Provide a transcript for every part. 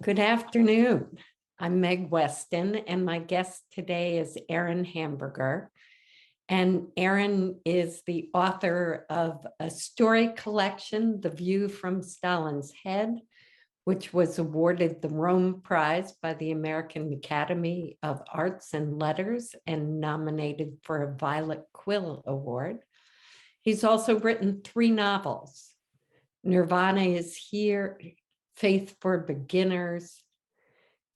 Good afternoon. I'm Meg Weston, and my guest today is Aaron Hamburger. And Aaron is the author of a story collection, The View from Stalin's Head, which was awarded the Rome Prize by the American Academy of Arts and Letters and nominated for a Violet Quill Award. He's also written 3 novels. Nirvana is Here, Faith for Beginners,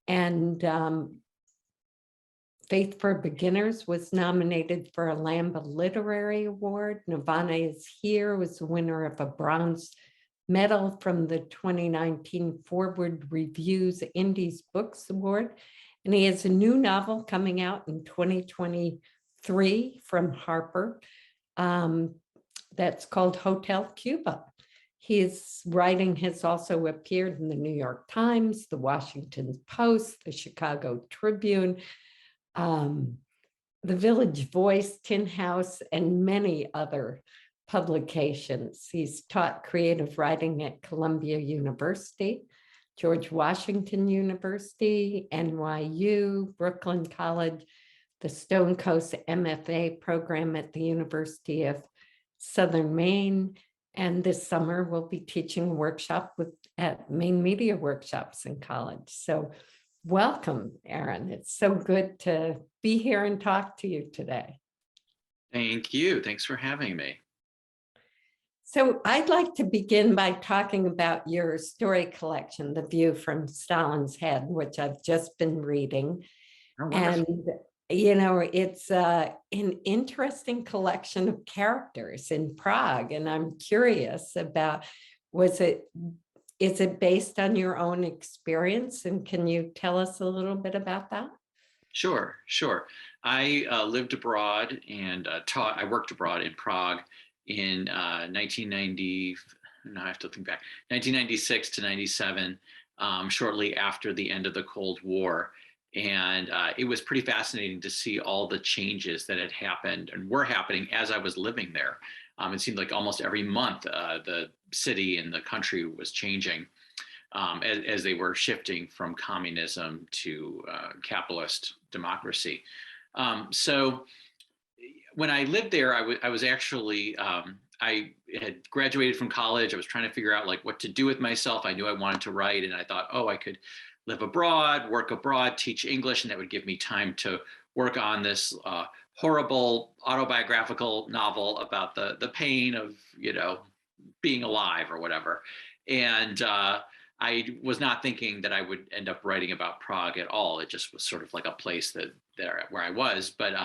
and Faith for Beginners was nominated for a Lambda Literary Award. Nirvana is Here was the winner of a bronze medal from the 2019 Forward Reviews Indies Books Award. And he has a new novel coming out in 2023 from Harper that's called Hotel Cuba. His writing has also appeared in the New York Times, the Washington Post, the Chicago Tribune, the Village Voice, Tin House, and many other publications. He's taught creative writing at Columbia University, George Washington University, NYU, Brooklyn College, the Stone Coast MFA program at the University of Southern Maine. And this summer, we'll be teaching a workshop at Maine Media Workshops in college. So welcome, Aaron. It's so good to be here and talk to you today. Thank you. Thanks for having me. So I'd like to begin by talking about your story collection, The View from Stalin's Head, which I've just been reading. Oh, and you know, it's an interesting collection of characters in Prague. And I'm curious about, is it based on your own experience? And can you tell us a little bit about that? Sure. I lived abroad and I worked abroad in Prague in 1990, no, I have to think back, 1996 to 97, shortly after the end of the Cold War. And it was pretty fascinating to see all the changes that had happened and were happening as I was living there. It seemed like almost every month the city and the country was changing as they were shifting from communism to capitalist democracy. So when I lived there, I was actually, I had graduated from college. I was trying to figure out like what to do with myself. I knew I wanted to write, and I thought, oh, I could live abroad, work abroad, teach English, and that would give me time to work on this horrible autobiographical novel about the pain of, you know, being alive or whatever. And I was not thinking that I would end up writing about Prague at all. It just was sort of like a place where I was. But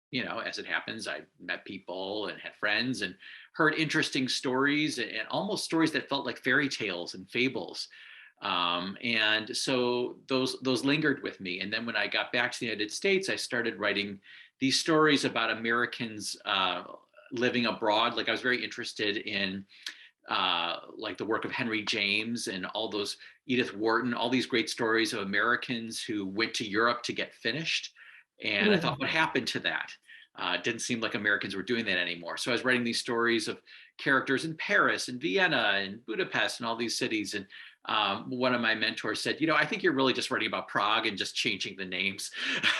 you know, as it happens, I met people and had friends and heard interesting stories and almost stories that felt like fairy tales and fables. And so those lingered with me. And then when I got back to the United States, I started writing these stories about Americans living abroad. Like I was very interested in like the work of Henry James and all those, Edith Wharton, all these great stories of Americans who went to Europe to get finished. And I thought, what happened to that? It didn't seem like Americans were doing that anymore. So I was writing these stories of characters in Paris and Vienna and Budapest and all these cities. And one of my mentors said, you know, I think you're really just writing about Prague and just changing the names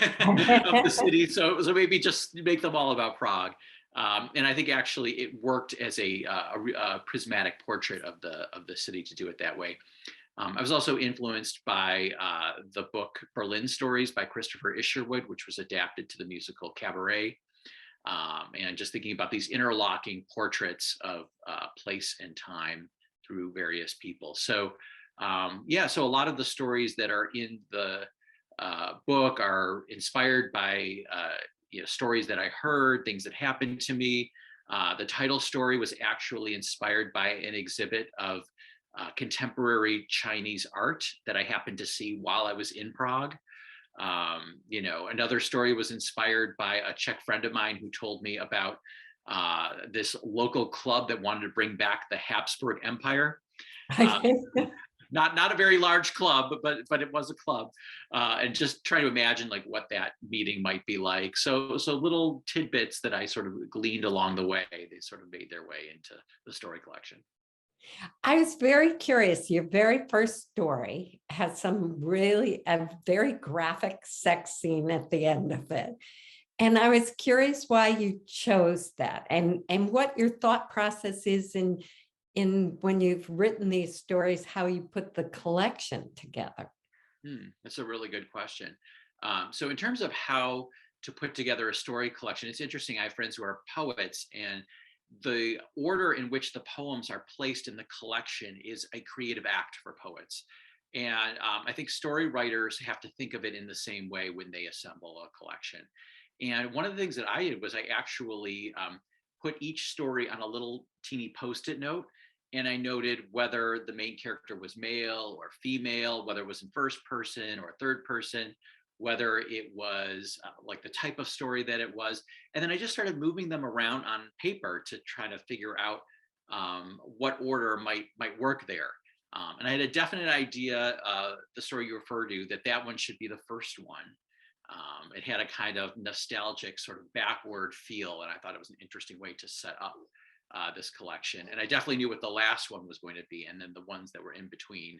of the city. So maybe just make them all about Prague. And I think actually it worked as a prismatic portrait of the city to do it that way. I was also influenced by the book Berlin Stories by Christopher Isherwood, which was adapted to the musical Cabaret. And just thinking about these interlocking portraits of place and time through various people. So yeah, so a lot of the stories that are in the book are inspired by you know, stories that I heard, things that happened to me. The title story was actually inspired by an exhibit of contemporary Chinese art that I happened to see while I was in Prague. You know, another story was inspired by a Czech friend of mine who told me about this local club that wanted to bring back the Habsburg Empire. Not a very large club, but it was a club, and just trying to imagine like what that meeting might be like. So little tidbits that I sort of gleaned along the way, they sort of made their way into the story collection. I was very curious. Your very first story has a very graphic sex scene at the end of it. And I was curious why you chose that and what your thought process is in when you've written these stories, how you put the collection together. That's a really good question. So in terms of how to put together a story collection, it's interesting. I have friends who are poets, and the order in which the poems are placed in the collection is a creative act for poets. And I think story writers have to think of it in the same way when they assemble a collection. And one of the things that I did was I actually put each story on a little teeny post-it note, and I noted whether the main character was male or female, whether it was in first person or third person, whether it was like the type of story that it was. And then I just started moving them around on paper to try to figure out what order might work there. And I had a definite idea, the story you refer to, that one should be the first one. It had a kind of nostalgic sort of backward feel, and I thought it was an interesting way to set up this collection. And I definitely knew what the last one was going to be, and then the ones that were in between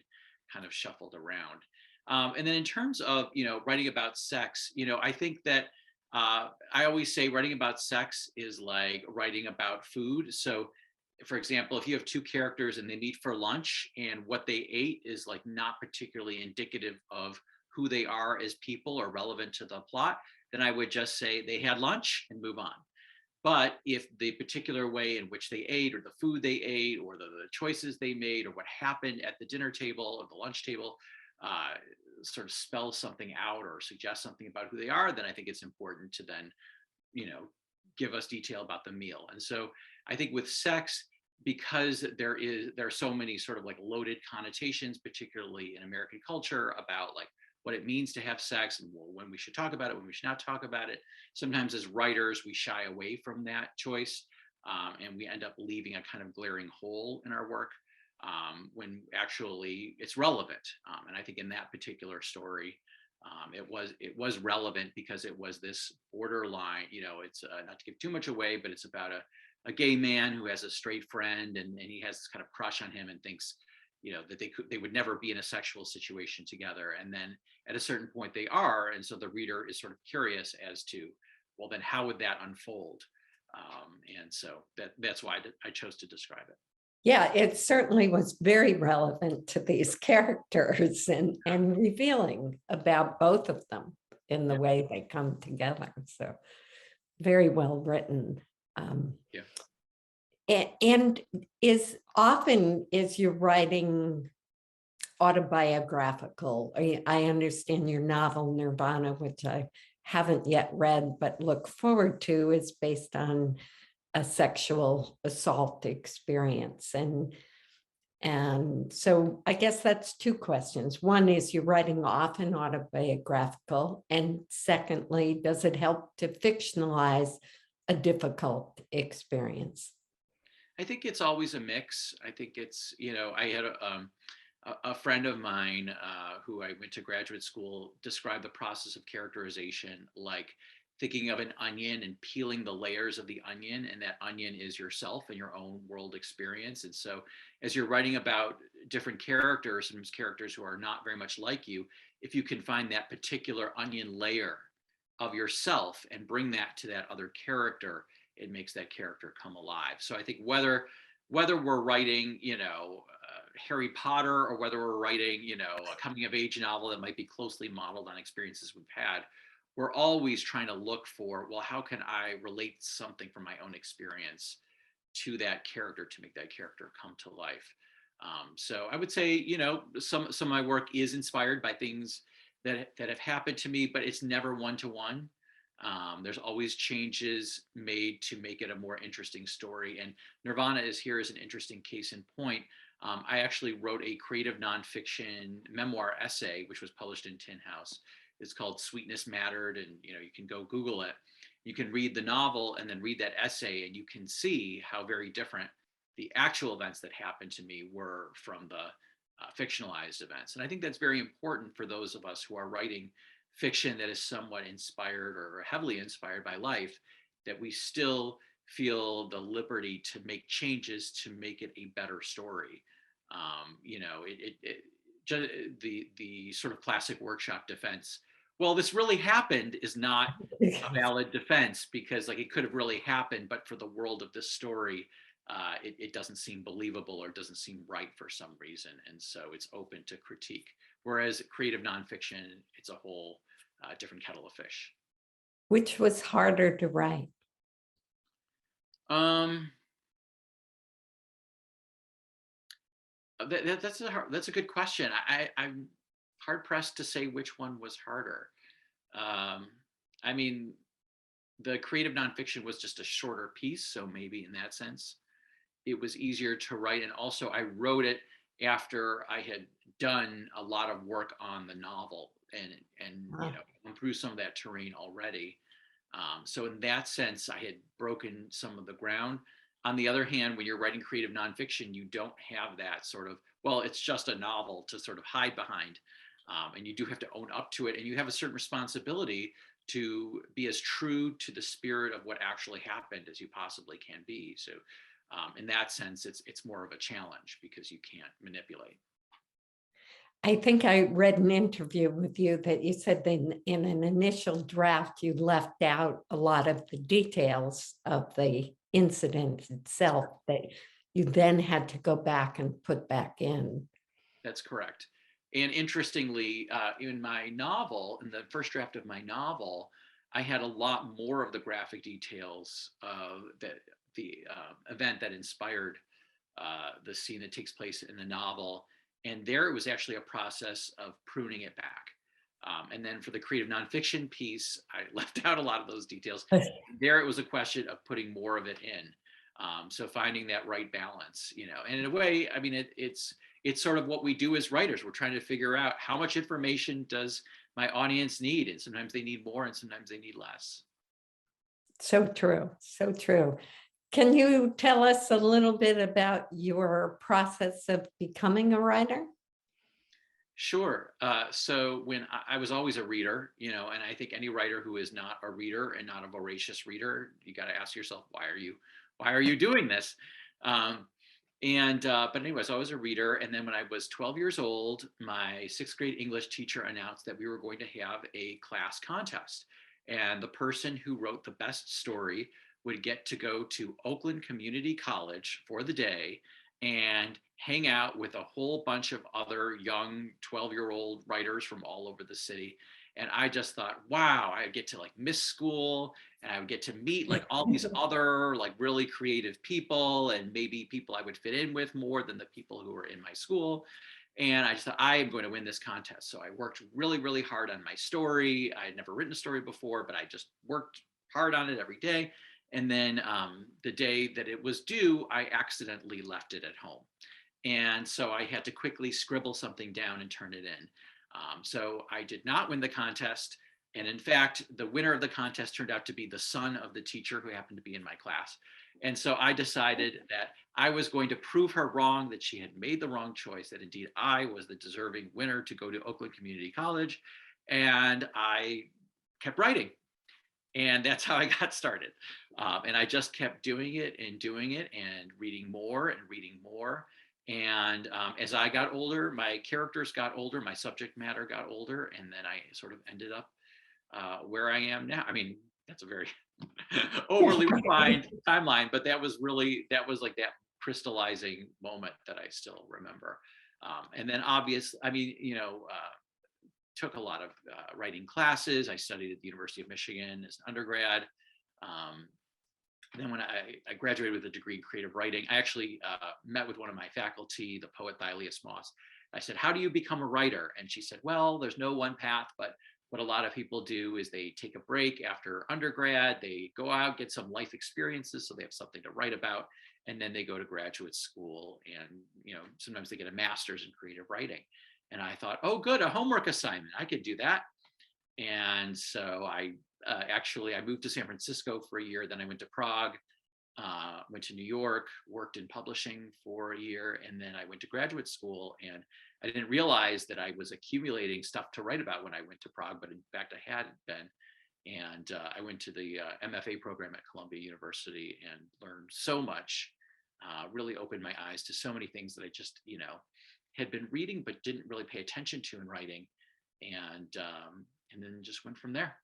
kind of shuffled around. And then in terms of writing about sex, I think that I always say writing about sex is like writing about food. So, for example, if you have two characters and they meet for lunch and what they ate is like not particularly indicative of who they are as people or relevant to the plot, then I would just say they had lunch and move on. But if the particular way in which they ate, or the food they ate, or the choices they made, or what happened at the dinner table or the lunch table uh, sort of spells something out or suggests something about who they are, then I think it's important to then, give us detail about the meal. And so I think with sex, because there are so many sort of like loaded connotations, particularly in American culture, about like what it means to have sex and when we should talk about it, when we should not talk about it. Sometimes as writers, we shy away from that choice, and we end up leaving a kind of glaring hole in our work when actually it's relevant. And I think in that particular story, it was relevant because it was this borderline. It's not to give too much away, but it's about a gay man who has a straight friend, and he has this kind of crush on him and thinks that they would never be in a sexual situation together, and then at a certain point they are, and so the reader is sort of curious as to, well, then how would that unfold. And so that's why I chose to describe it. Yeah, it certainly was very relevant to these characters and revealing about both of them in the Yeah. way they come together. So very well written. Yeah. And is your writing autobiographical? I understand your novel Nirvana, which I haven't yet read, but look forward to, is based on a sexual assault experience. And so I guess that's two questions. One is, you're writing often autobiographical, and secondly, does it help to fictionalize a difficult experience? I think it's always a mix. I think it's, I had a friend of mine who I went to graduate school described the process of characterization like thinking of an onion and peeling the layers of the onion, and that onion is yourself and your own world experience. And so as you're writing about different characters, sometimes characters who are not very much like you, if you can find that particular onion layer of yourself and bring that to that other character, it makes that character come alive. So I think whether we're writing, Harry Potter, or whether we're writing, a coming of age novel that might be closely modeled on experiences we've had, we're always trying to look for, well, how can I relate something from my own experience to that character to make that character come to life? So I would say, some of my work is inspired by things that have happened to me, but it's never one-to-one. There's always changes made to make it a more interesting story. And Nirvana is here as an interesting case in point. I actually wrote a creative nonfiction memoir essay, which was published in Tin House. It's called Sweetness Mattered, and you can go Google it. You can read the novel and then read that essay, and you can see how very different the actual events that happened to me were from the fictionalized events. And I think that's very important for those of us who are writing fiction that is somewhat inspired or heavily inspired by life, that we still feel the liberty to make changes to make it a better story. You know, the sort of classic workshop defense, well, this really happened, is not a valid defense, because like it could have really happened, but for the world of this story, it doesn't seem believable or doesn't seem right for some reason. And so it's open to critique. Whereas creative nonfiction, it's a whole different kettle of fish. Which was harder to write? That's a good question. I'm hard pressed to say which one was harder. I mean, the creative nonfiction was just a shorter piece, so maybe in that sense, it was easier to write. And also, I wrote it after I had done a lot of work on the novel and you know, gone through some of that terrain already. So in that sense, I had broken some of the ground. On the other hand, when you're writing creative nonfiction, you don't have that sort of, well, it's just a novel to sort of hide behind. And you do have to own up to it. And you have a certain responsibility to be as true to the spirit of what actually happened as you possibly can be. So in that sense, it's more of a challenge because you can't manipulate. I think I read an interview with you that you said that in an initial draft, you left out a lot of the details of the incident itself that you then had to go back and put back in. That's correct. And interestingly, in my novel, in the first draft of my novel, I had a lot more of the graphic details of the event that inspired the scene that takes place in the novel. And there it was actually a process of pruning it back. And then for the creative nonfiction piece, I left out a lot of those details. There it was a question of putting more of it in. So finding that right balance, you know, and in a way, I mean, it's sort of what we do as writers. We're trying to figure out how much information does my audience need? And sometimes they need more and sometimes they need less. So true, so true. Can you tell us a little bit about your process of becoming a writer? Sure. So when I was always a reader, you know, and I think any writer who is not a reader and not a voracious reader, you got to ask yourself, why are you doing this? But anyways, I was a reader. And then when I was 12 years old, my sixth grade English teacher announced that we were going to have a class contest. And the person who wrote the best story would get to go to Oakland Community College for the day and hang out with a whole bunch of other young 12-year-old writers from all over the city. And I just thought, wow, I get to like miss school and I would get to meet like all these other like really creative people and maybe people I would fit in with more than the people who were in my school. And I just thought, I am going to win this contest. So I worked really, really hard on my story. I had never written a story before, but I just worked hard on it every day. And then the day that it was due, I accidentally left it at home. And so I had to quickly scribble something down and turn it in. So I did not win the contest. And in fact, the winner of the contest turned out to be the son of the teacher who happened to be in my class. And so I decided that I was going to prove her wrong, that she had made the wrong choice, that indeed I was the deserving winner to go to Oakland Community College. And I kept writing. And that's how I got started. And I just kept doing it and reading more and reading more. And as I got older, my characters got older, my subject matter got older, and then I sort of ended up where I am now. I mean, that's a very overly refined timeline, but that was like that crystallizing moment that I still remember. And then obviously, I mean, you know, took a lot of writing classes. I studied at the University of Michigan as an undergrad. Then when I graduated with a degree in creative writing, I actually met with one of my faculty, the poet Thylias Moss. I said, how do you become a writer? And she said, well, there's no one path, but what a lot of people do is they take a break after undergrad, they go out, get some life experiences so they have something to write about, and then they go to graduate school and, you know, sometimes they get a master's in creative writing. And I thought, oh, good, a homework assignment, I could do that. And so I moved to San Francisco for a year. Then I went to Prague, went to New York, worked in publishing for a year. And then I went to graduate school. And I didn't realize that I was accumulating stuff to write about when I went to Prague, but in fact, I hadn't been. And I went to the MFA program at Columbia University and learned so much, really opened my eyes to so many things that I just, had been reading, but didn't really pay attention to in writing. And then just went from there.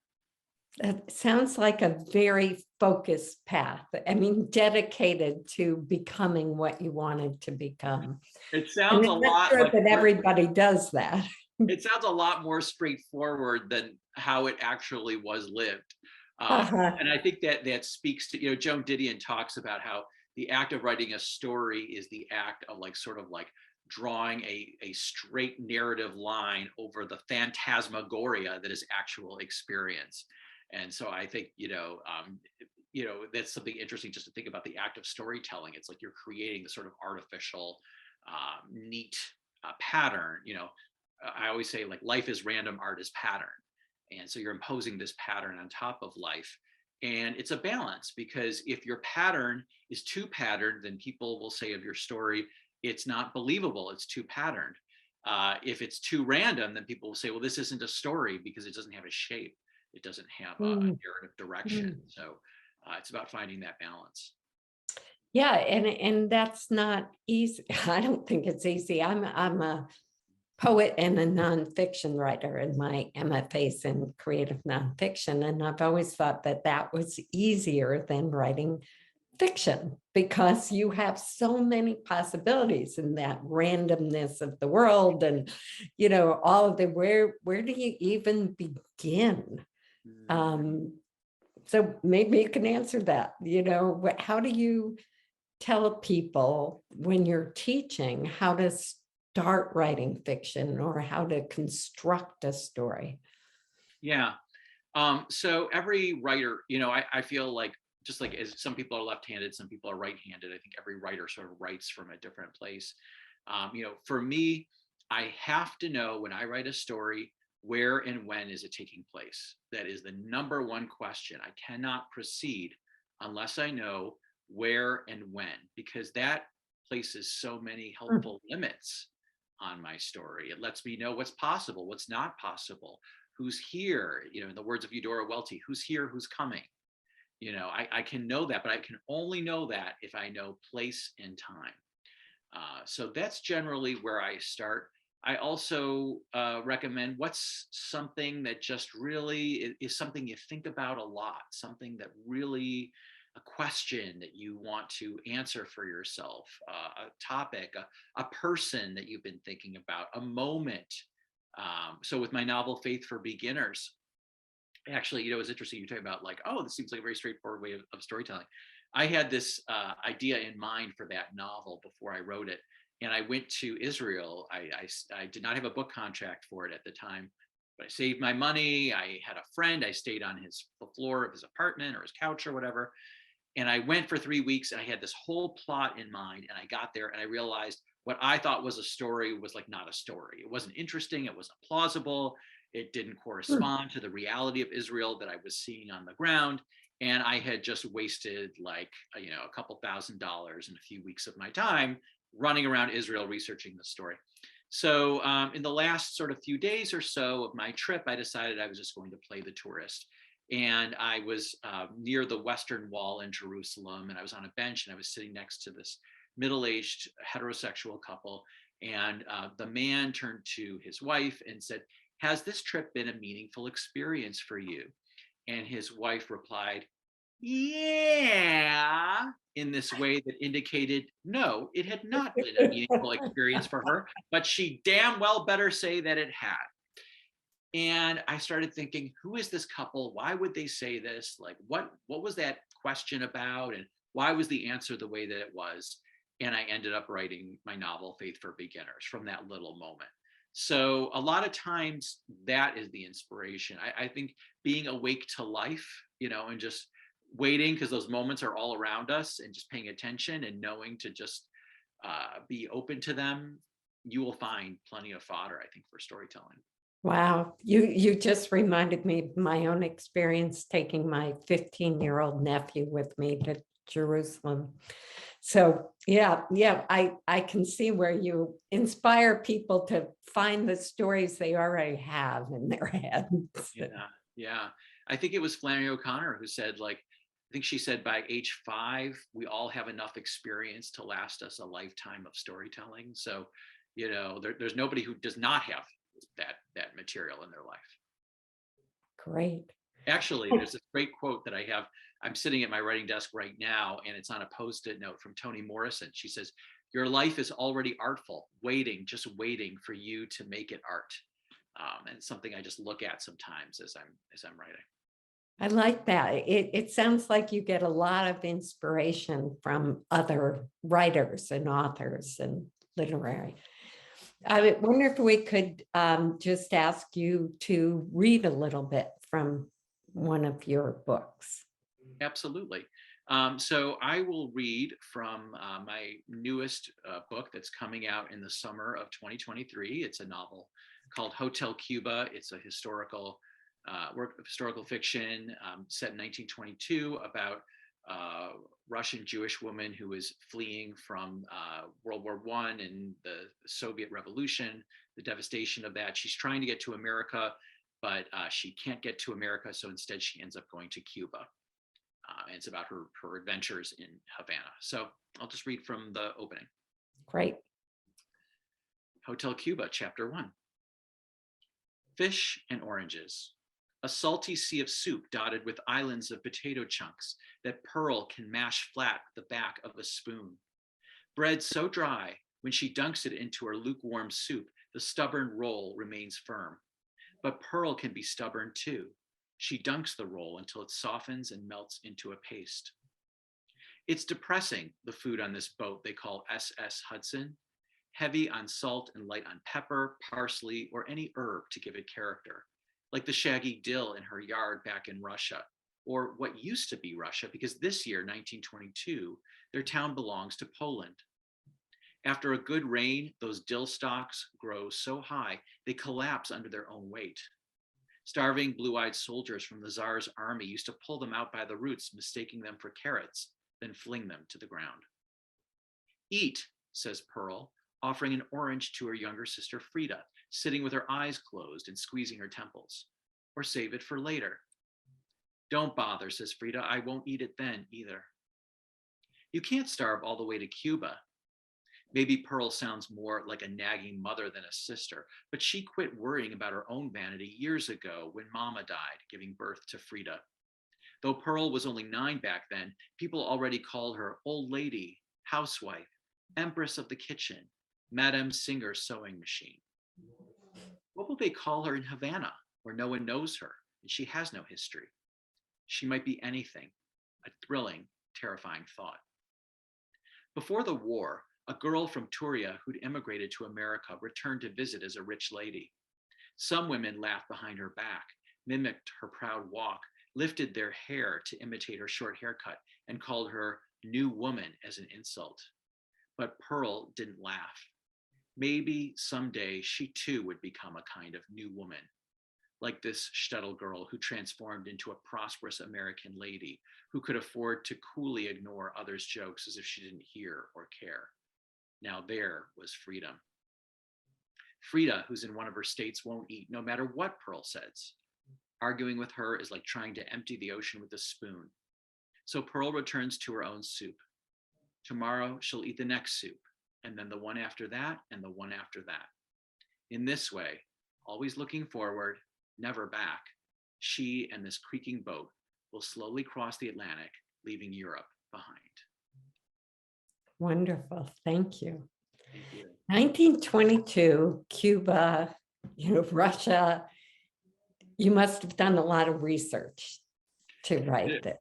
That sounds like a very focused path. I mean, dedicated to becoming what you wanted to become. It sounds and a I'm not lot sure like that everybody does that. it sounds a lot more straightforward than how it actually was lived. And I think that speaks to, Joan Didion talks about how the act of writing a story is the act of sort of drawing a straight narrative line over the phantasmagoria that is actual experience. And so I think, that's something interesting just to think about the act of storytelling. It's like you're creating the sort of artificial, neat pattern. I always say life is random, art is pattern. And so you're imposing this pattern on top of life. And it's a balance, because if your pattern is too patterned, then people will say of your story, it's not believable, it's too patterned. If it's too random, then people will say, well, this isn't a story because it doesn't have a shape. It doesn't have a narrative direction. So it's about finding that balance. Yeah, and that's not easy. I don't think it's easy. I'm a poet and a nonfiction writer, and my MFA's in creative nonfiction, and I've always thought that was easier than writing fiction, because you have so many possibilities in that randomness of the world, and all of the where do you even begin? So maybe you can answer that. How do you tell people when you're teaching how to start writing fiction or how to construct a story? Yeah. So every writer, I feel like, just like as some people are left-handed, some people are right-handed, I think every writer sort of writes from a different place. For me, I have to know when I write a story, where and when is it taking place? That is the number one question. I cannot proceed unless I know where and when, because that places so many helpful limits on my story. It lets me know what's possible, what's not possible, who's here, in the words of Eudora Welty, who's here, who's coming. I can know that, but I can only know that if I know place and time. So that's generally where I start. I also recommend what's something that just really is something you think about a lot, something that really, a question that you want to answer for yourself, a topic, a person that you've been thinking about, a moment. So with my novel, Faith for Beginners, actually, it's interesting. You talk about this seems like a very straightforward way of storytelling. I had this idea in mind for that novel before I wrote it. And I went to Israel. I did not have a book contract for it at the time, but I saved my money. I had a friend. I stayed on the floor of his apartment or his couch or whatever. And I went for 3 weeks, and I had this whole plot in mind. And I got there and I realized what I thought was a story was not a story. It wasn't interesting. It wasn't plausible. It didn't correspond to the reality of Israel that I was seeing on the ground. And I had just wasted a couple $1,000 in a few weeks of my time running around Israel researching the story. So in the last sort of few days or so of my trip, I decided I was just going to play the tourist. And I was near the Western Wall in Jerusalem, and I was on a bench, and I was sitting next to this middle-aged heterosexual couple. And the man turned to his wife and said, "Has this trip been a meaningful experience for you?" And his wife replied, "Yeah," in this way that indicated no, it had not been a meaningful experience for her, but she damn well better say that it had. And I started thinking, who is this couple? Why would they say this? What was that question about? And why was the answer the way that it was? And I ended up writing my novel, Faith for Beginners, from that little moment. So a lot of times that is the inspiration. I think being awake to life, and just waiting, because those moments are all around us, and just paying attention and knowing to just be open to them, you will find plenty of fodder, I think, for storytelling. Wow, you just reminded me of my own experience taking my 15-year-old nephew with me to Jerusalem. So yeah, I can see where you inspire people to find the stories they already have in their heads. Yeah. I think it was Flannery O'Connor who said, like, I think she said by age 5, we all have enough experience to last us a lifetime of storytelling. So, there's nobody who does not have that material in their life. Great. Actually, there's this great quote that I have. I'm sitting at my writing desk right now, and it's on a Post-it note from Toni Morrison. She says, "Your life is already artful, just waiting for you to make it art." And it's something I just look at sometimes as I'm writing. I like that. It sounds like you get a lot of inspiration from other writers and authors and literary. I wonder if we could just ask you to read a little bit from one of your books. Absolutely. So I will read from my newest book that's coming out in the summer of 2023. It's a novel called Hotel Cuba. It's a historical work of historical fiction set in 1922 about a Russian Jewish woman who is fleeing from World War I and the Soviet Revolution, the devastation of that. She's trying to get to America, but she can't get to America, so instead she ends up going to Cuba. And it's about her adventures in Havana. So I'll just read from the opening. Great. Hotel Cuba, Chapter 1. Fish and oranges. A salty sea of soup dotted with islands of potato chunks that Pearl can mash flat with the back of a spoon. Bread so dry, when she dunks it into her lukewarm soup, the stubborn roll remains firm. But Pearl can be stubborn too. She dunks the roll until it softens and melts into a paste. It's depressing, the food on this boat they call SS Hudson, heavy on salt and light on pepper, parsley, or any herb to give it character, like the shaggy dill in her yard back in Russia, or what used to be Russia, because this year, 1922, their town belongs to Poland. After a good rain, those dill stalks grow so high they collapse under their own weight. Starving blue-eyed soldiers from the Tsar's army used to pull them out by the roots, mistaking them for carrots, then fling them to the ground. Eat, says Pearl, offering an orange to her younger sister Frida, sitting with her eyes closed and squeezing her temples. Or save it for later. Don't bother, says Frida. I won't eat it then either. You can't starve all the way to Cuba. Maybe Pearl sounds more like a nagging mother than a sister, but she quit worrying about her own vanity years ago when Mama died, giving birth to Frida. Though Pearl was only 9 back then, people already called her old lady, housewife, empress of the kitchen, Madame Singer sewing machine. What will they call her in Havana, where no one knows her and she has no history? She might be anything, a thrilling, terrifying thought. Before the war, a girl from Turia who'd immigrated to America returned to visit as a rich lady. Some women laughed behind her back, mimicked her proud walk, lifted their hair to imitate her short haircut, and called her new woman as an insult. But Pearl didn't laugh. Maybe someday she too would become a kind of new woman, like this shtetl girl who transformed into a prosperous American lady who could afford to coolly ignore others' jokes as if she didn't hear or care. Now there was freedom. Frida, who's in one of her states, won't eat no matter what Pearl says. Arguing with her is like trying to empty the ocean with a spoon. So Pearl returns to her own soup. Tomorrow she'll eat the next soup, and then the one after that, and the one after that. In this way, always looking forward, never back, she and this creaking boat will slowly cross the Atlantic, leaving Europe behind. Wonderful. Thank you. Thank you. 1922, Cuba, Russia. You must have done a lot of research to write it.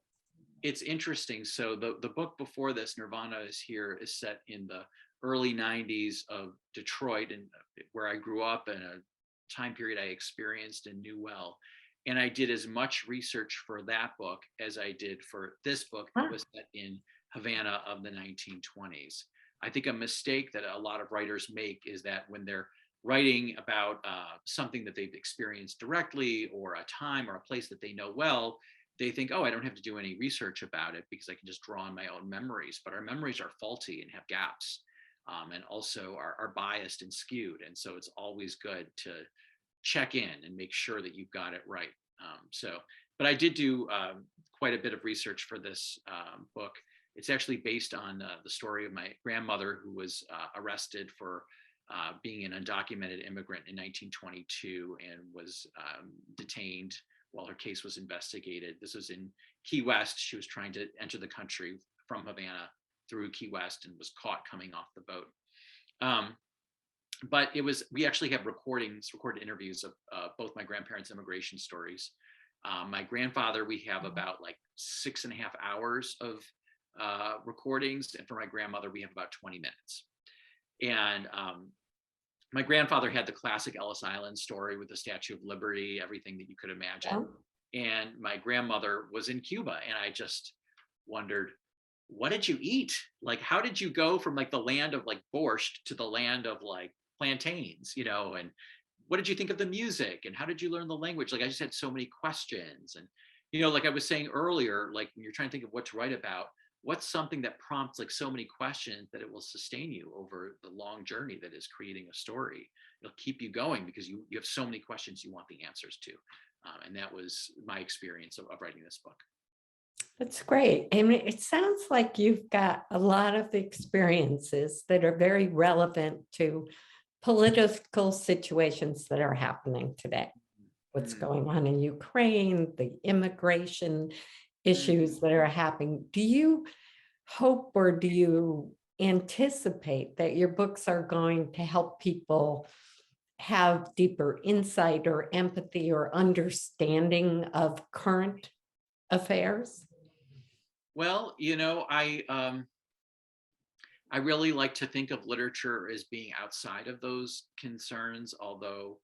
It's interesting. So the book before this, Nirvana is Here, is set in the early 90s of Detroit, and where I grew up, and a time period I experienced and knew well. And I did as much research for that book as I did for this book that was set in Havana of the 1920s. I think a mistake that a lot of writers make is that when they're writing about something that they've experienced directly, or a time or a place that they know well, they think, oh, I don't have to do any research about it because I can just draw on my own memories. But our memories are faulty and have gaps, and also are biased and skewed. And so it's always good to check in and make sure that you've got it right. So But I did do quite a bit of research for this book. It's actually based on the story of my grandmother, who was arrested for being an undocumented immigrant in 1922 and was detained while her case was investigated. This was in Key West. She was trying to enter the country from Havana through Key West and was caught coming off the boat. But we actually have recorded interviews of both my grandparents' immigration stories. My grandfather, we have about like 6.5 hours of recordings. And for my grandmother, we have about 20 minutes. And my grandfather had the classic Ellis Island story with the Statue of Liberty, everything that you could imagine. Yeah. And my grandmother was in Cuba. And I just wondered, what did you eat? Like, how did you go from like the land of like borscht to the land of like plantains, you know? And what did you think of the music? And how did you learn the language? Like, I just had so many questions. And, you know, like I was saying earlier, like when you're trying to think of what to write about, what's something that prompts like so many questions that it will sustain you over the long journey that is creating a story? It'll keep you going because you have so many questions you want the answers to. And that was my experience of writing this book. That's great. And it sounds like you've got a lot of experiences that are very relevant to political situations that are happening today. What's going on in Ukraine, the immigration issues that are happening. Do you hope or do you anticipate that your books are going to help people have deeper insight or empathy or understanding of current affairs? Well, you know, I really like to think of literature as being outside of those concerns, although,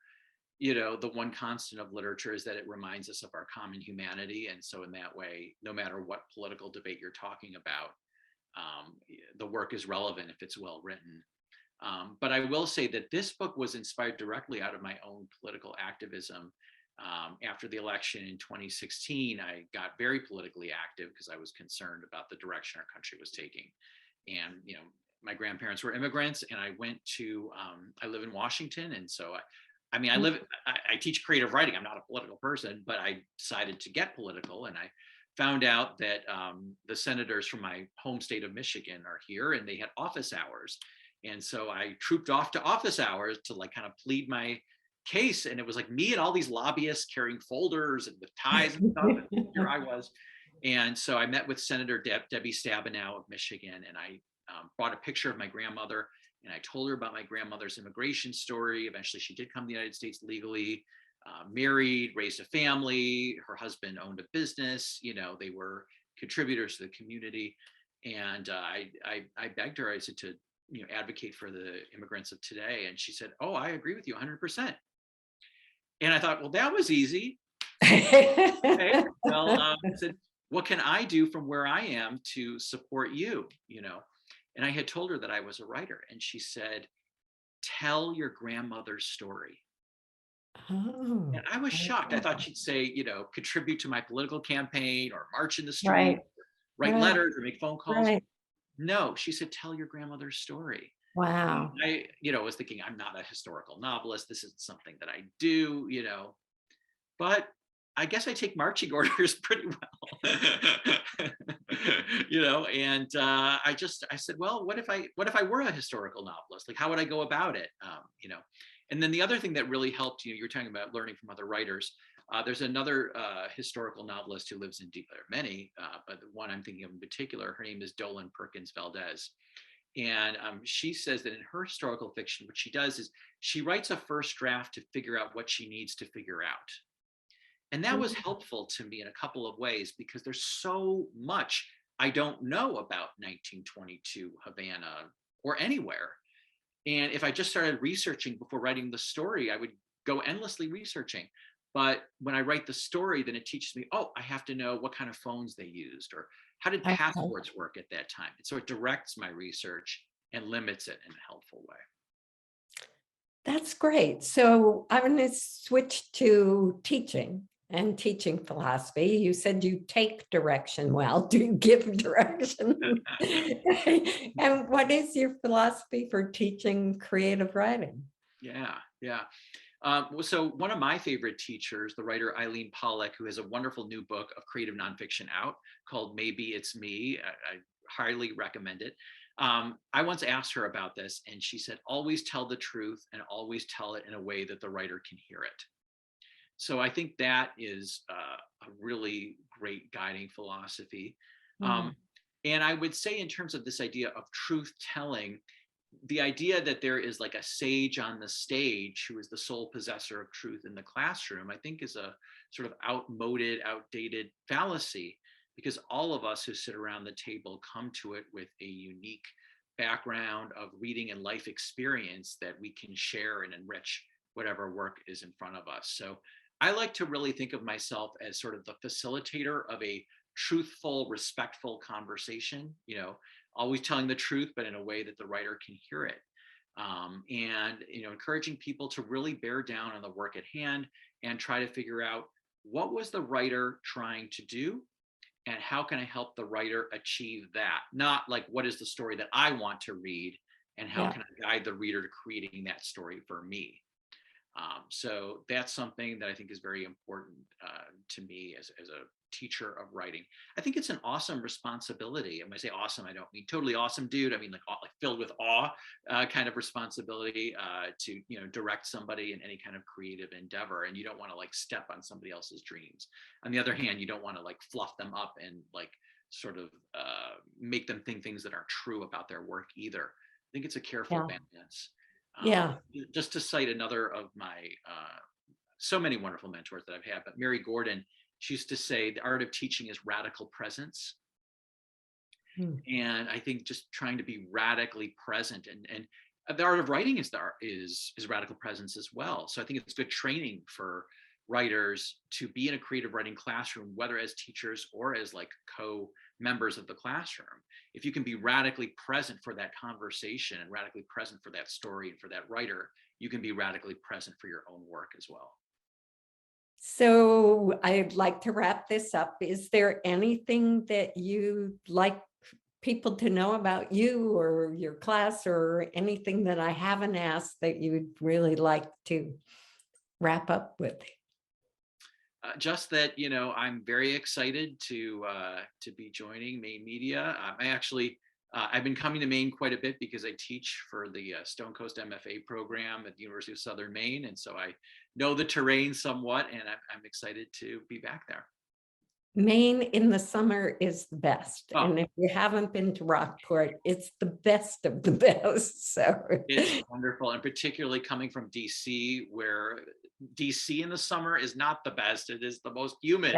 you know, the one constant of literature is that it reminds us of our common humanity. And so in that way, no matter what political debate you're talking about, the work is relevant if it's well written. But I will say that this book was inspired directly out of my own political activism. After the election in 2016, I got very politically active because I was concerned about the direction our country was taking. And, you know, my grandparents were immigrants, and I went to, I live in Washington. And so I teach creative writing. I'm not a political person, but I decided to get political. And I found out that the senators from my home state of Michigan are here, and they had office hours. And so I trooped off to office hours to like kind of plead my case. And it was like me and all these lobbyists carrying folders and with ties and stuff. And here I was. And so I met with Senator Debbie Stabenow of Michigan, and I brought a picture of my grandmother, and I told her about my grandmother's immigration story. Eventually, she did come to the United States legally, married, raised a family. Her husband owned a business. You know, they were contributors to the community. And I begged her, I said, to, you know, advocate for the immigrants of today. And she said, "Oh, I agree with you 100%. And I thought, well, that was easy. Okay. Well, I said, what can I do from where I am to support you, you know? And I had told her that I was a writer, and she said, "Tell your grandmother's story." Oh, and I was shocked. I thought she'd say, you know, contribute to my political campaign or march in the street, write letters or make phone calls. No, she said, "Tell your grandmother's story." Wow. And I, you know, was thinking, I'm not a historical novelist. This isn't something that I do, you know, but I guess I take marching orders pretty well, you know. And I said, well, what if I were a historical novelist? Like, how would I go about it? You know. And then the other thing that really helped, you're talking about learning from other writers. There's another historical novelist who lives in there are many, but the one I'm thinking of in particular, her name is Dolan Perkins Valdez. And she says that in her historical fiction, what she does is she writes a first draft to figure out what she needs to figure out. And that was helpful to me in a couple of ways, because there's so much I don't know about 1922 Havana or anywhere. And if I just started researching before writing the story, I would go endlessly researching. But when I write the story, then it teaches me, oh, I have to know what kind of phones they used, or how did passports work at that time? And so it directs my research and limits it in a helpful way. That's great. So I'm going to switch to teaching and teaching philosophy. You said you take direction well. Do you give direction? And what is your philosophy for teaching creative writing? Yeah. So one of my favorite teachers, the writer Eileen Pollack, who has a wonderful new book of creative nonfiction out called Maybe It's Me. I highly recommend it. I once asked her about this, and she said, always tell the truth and always tell it in a way that the writer can hear it. So I think that is a really great guiding philosophy. And I would say, in terms of this idea of truth telling, the idea that there is like a sage on the stage who is the sole possessor of truth in the classroom, I think is a sort of outdated fallacy, because all of us who sit around the table come to it with a unique background of reading and life experience that we can share and enrich whatever work is in front of us. So I like to really think of myself as sort of the facilitator of a truthful, respectful conversation, always telling the truth, but in a way that the writer can hear it. And encouraging people to really bear down on the work at hand and try to figure out, what was the writer trying to do, and how can I help the writer achieve that? Not like, what is the story that I want to read, and how can I guide the reader to creating that story for me? So that's something that I think is very important to me as a teacher of writing. I think it's an awesome responsibility. And when I say awesome, I don't mean totally awesome, dude. I mean like filled with awe kind of responsibility to direct somebody in any kind of creative endeavor. And you don't want to like step on somebody else's dreams. On the other hand, you don't want to like fluff them up and like sort of make them think things that aren't true about their work either. I think it's a careful balance. Just to cite another of my so many wonderful mentors that I've had, but Mary Gordon, she used to say the art of teaching is radical presence. And I think just trying to be radically present, and the art of writing is radical presence as well. So I think it's good training for writers to be in a creative writing classroom, whether as teachers or as like co-members of the classroom. If you can be radically present for that conversation and radically present for that story and for that writer, you can be radically present for your own work as well. So I'd like to wrap this up. Is there anything that you'd like people to know about you or your class, or anything that I haven't asked that you'd really like to wrap up with? Just that, I'm very excited to be joining Maine Media. I've been coming to Maine quite a bit because I teach for the Stone Coast MFA program at the University of Southern Maine. And so I know the terrain somewhat, and I'm excited to be back there. Maine in the summer is the best. And if you haven't been to Rockport, it's the best of the best. So it's wonderful. And particularly coming from DC, where DC in the summer is not the best. It is the most humid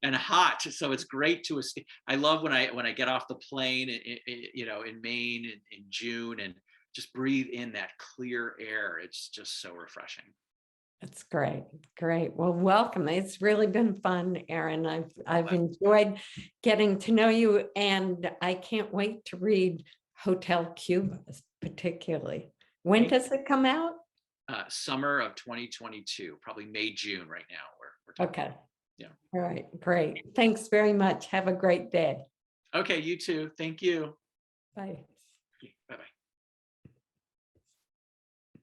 and hot. So it's great to, I love when I get off the plane, in Maine in June, and just breathe in that clear air. It's just so refreshing. That's great. Great. Well, welcome. It's really been fun, Aaron. I've enjoyed getting to know you, and I can't wait to read Hotel Cuba, particularly. When does it come out? Summer of 2022, probably May, June right now. We're talking. Okay. Yeah. All right. Great. Thanks very much. Have a great day. Okay. You too. Thank you. Bye.